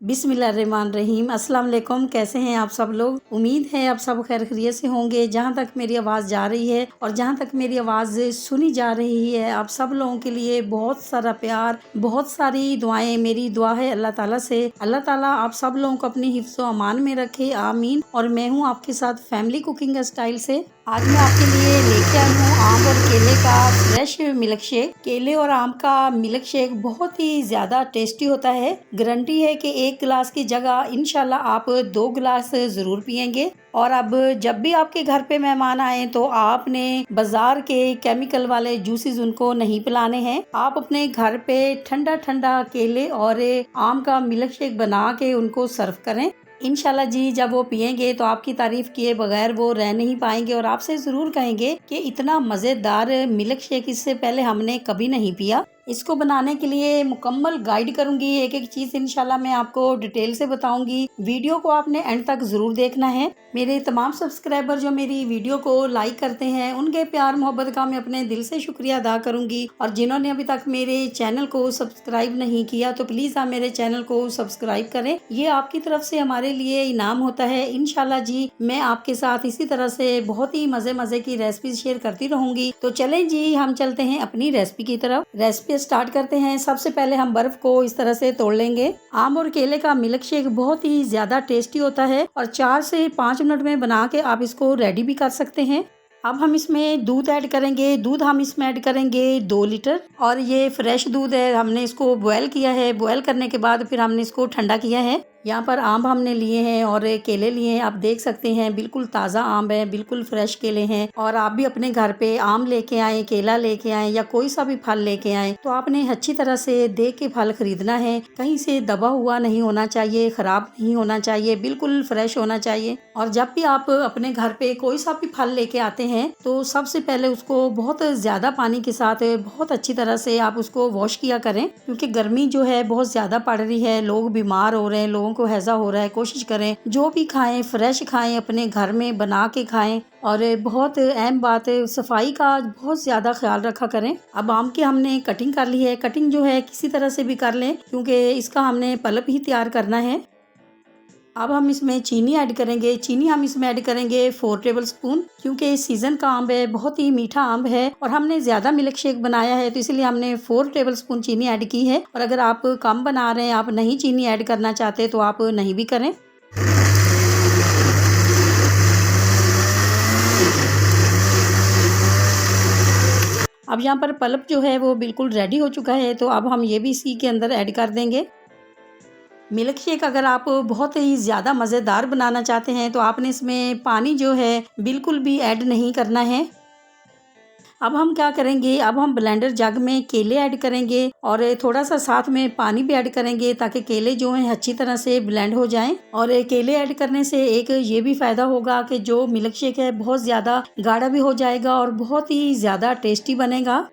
बिस्मिल्लाहिर्रहमानिर्रहीम। अस्सलाम वालेकुम। कैसे हैं आप सब लोग? उम्मीद है आप सब खैर खैरियत से होंगे। जहाँ तक मेरी आवाज़ जा रही है और जहाँ तक मेरी आवाज़ सुनी जा रही है, आप सब लोगों के लिए बहुत सारा प्यार, बहुत सारी दुआएं। मेरी दुआ है अल्लाह ताला से, अल्लाह ताला आप सब लोगों को अपनी हिफ्ज़ व अमान में रखे, आमीन। और मैं हूँ आपके साथ फैमिली कुकिंग स्टाइल से। आज मैं आपके लिए लेके आई हूँ आम और केले का फ्रेश मिल्क शेक। केले और आम का मिल्क शेक बहुत ही ज़्यादा टेस्टी होता है। गारंटी है कि एक गिलास की जगह इंशाल्लाह आप 2 गिलास ज़रूर पियेंगे। और अब जब भी आपके घर पे मेहमान आए तो आपने बाजार के केमिकल वाले जूसेस उनको नहीं पिलाने हैं। आप अपने घर पे ठंडा ठंडा केले और आम का मिल्क शेक बना के उनको सर्व करें। इंशाल्लाह जी जब वो पियेंगे तो आपकी तारीफ किए बगैर वो रह नहीं पाएंगे और आपसे ज़रूर कहेंगे कि इतना मज़ेदार मिल्क शेक इससे पहले हमने कभी नहीं पिया। इसको बनाने के लिए मुकम्मल गाइड करूंगी, एक एक चीज़ इंशाल्लाह मैं आपको डिटेल से बताऊंगी। वीडियो को आपने एंड तक ज़रूर देखना है। मेरे तमाम सब्सक्राइबर जो मेरी वीडियो को लाइक करते हैं उनके प्यार मोहब्बत का मैं अपने दिल से शुक्रिया अदा करूंगी। और जिन्होंने अभी तक मेरे चैनल को सब्सक्राइब नहीं किया तो प्लीज़ आप मेरे चैनल को सब्सक्राइब करें। ये आपकी तरफ से हमारे लिए इनाम होता है। इंशाल्लाह जी मैं आपके साथ इसी तरह से बहुत ही मज़े की रेसिपी शेयर करती रहूंगी। तो चलें जी हम चलते हैं अपनी रेसिपी की तरफ। रेसिपी स्टार्ट करते हैं। सबसे पहले हम बर्फ को इस तरह से तोड़ लेंगे। आम और केले का मिल्क शेक बहुत ही ज्यादा टेस्टी होता है और 4 से 5 मिनट में बना के आप इसको रेडी भी कर सकते हैं। अब हम इसमें दूध ऐड करेंगे। दूध हम इसमें ऐड करेंगे 2 लीटर और ये फ्रेश दूध है। हमने इसको बॉयल किया है। बॉयल करने के बाद फिर हमने इसको ठंडा किया है। यहाँ पर आम हमने लिए हैं और केले लिए हैं। आप देख सकते हैं बिल्कुल ताज़ा आम है, बिल्कुल फ्रेश केले हैं। और आप भी अपने घर पे आम लेके आए, केला लेके आए या कोई सा भी फल लेके आए तो आपने अच्छी तरह से देख के फल खरीदना है। कहीं से दबा हुआ नहीं होना चाहिए, खराब नहीं होना चाहिए, बिल्कुल फ्रेश होना चाहिए। और जब भी आप अपने घर पे कोई सा भी फल लेके आते हैं तो सबसे पहले उसको बहुत ज्यादा पानी के साथ बहुत अच्छी तरह से आप उसको वॉश किया करें, क्योंकि गर्मी जो है बहुत ज्यादा पड़ रही है, लोग बीमार हो रहे हैं, लोगों को हैजा हो रहा है। कोशिश करें जो भी खाएं फ्रेश खाएं, अपने घर में बना के खाएं। और बहुत अहम बात है सफाई का बहुत ज्यादा ख्याल रखा करें। अब आम की हमने कटिंग कर ली है। कटिंग जो है किसी तरह से भी कर लें क्योंकि इसका हमने पल्प ही तैयार करना है। अब हम इसमें चीनी ऐड करेंगे। चीनी हम इसमें ऐड करेंगे 4 टेबल स्पून, क्योंकि सीजन का आम है, बहुत ही मीठा आम है और हमने ज्यादा मिल्क शेक बनाया है तो इसलिए हमने 4 टेबल स्पून चीनी ऐड की है। और अगर आप कम बना रहे हैं, आप नहीं चीनी ऐड करना चाहते तो आप नहीं भी करें। अब यहाँ पर पल्प जो है वो बिल्कुल रेडी हो चुका है तो अब हम ये भी इसी के अंदर ऐड कर देंगे। मिल्क शेक अगर आप बहुत ही ज़्यादा मज़ेदार बनाना चाहते हैं तो आपने इसमें पानी जो है बिल्कुल भी ऐड नहीं करना है। अब हम क्या करेंगे, अब हम ब्लेंडर जग में केले ऐड करेंगे और थोड़ा सा साथ में पानी भी ऐड करेंगे ताकि केले जो हैं अच्छी तरह से ब्लेंड हो जाएं। और केले ऐड करने से एक ये भी फ़ायदा होगा कि जो मिल्क शेक है बहुत ज़्यादा गाढ़ा भी हो जाएगा और बहुत ही ज़्यादा टेस्टी बनेगा।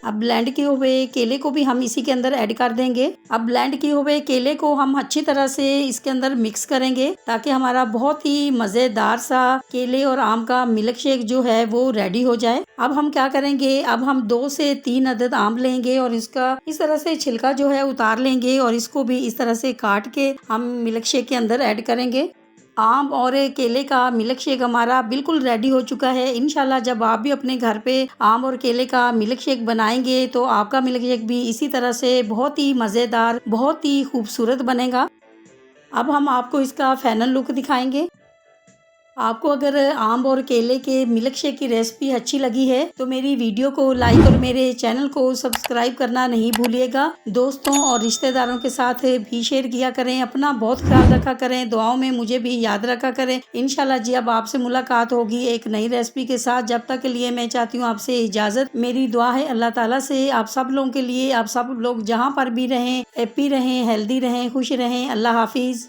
अब ब्लेंड किए हुए केले को भी हम इसी के अंदर ऐड कर देंगे। अब ब्लेंड किए हुए केले को हम अच्छी तरह से इसके अंदर मिक्स करेंगे ताकि हमारा बहुत ही मज़ेदार सा केले और आम का मिल्क शेक जो है वो रेडी हो जाए। अब हम क्या करेंगे, अब हम 2 से 3 अदद आम लेंगे और इसका इस तरह से छिलका जो है उतार लेंगे और इसको भी इस तरह से काट के हम मिल्क शेक के अंदर ऐड करेंगे। आम और केले का मिल्क शेक हमारा बिल्कुल रेडी हो चुका है। इंशाल्लाह जब आप भी अपने घर पे आम और केले का मिल्क शेक बनाएंगे तो आपका मिल्क शेक भी इसी तरह से बहुत ही मज़ेदार, बहुत ही खूबसूरत बनेगा। अब हम आपको इसका फाइनल लुक दिखाएंगे। आपको अगर आम और केले के मिल्क शेक की रेसिपी अच्छी लगी है तो मेरी वीडियो को लाइक और मेरे चैनल को सब्सक्राइब करना नहीं भूलिएगा। दोस्तों और रिश्तेदारों के साथ भी शेयर किया करें। अपना बहुत ख्याल रखा करें, दुआओं में मुझे भी याद रखा करें। इंशाल्लाह जी अब आपसे मुलाकात होगी एक नई रेसिपी के साथ। जब तक के लिए मैं चाहती हूँ आपसे इजाज़त। मेरी दुआ है अल्लाह ताला से आप सब लोगों के लिए, आप सब लोग जहाँ पर भी रहें, हैप्पी रहें, हेल्दी रहें, खुश रहें। अल्लाह हाफिज़।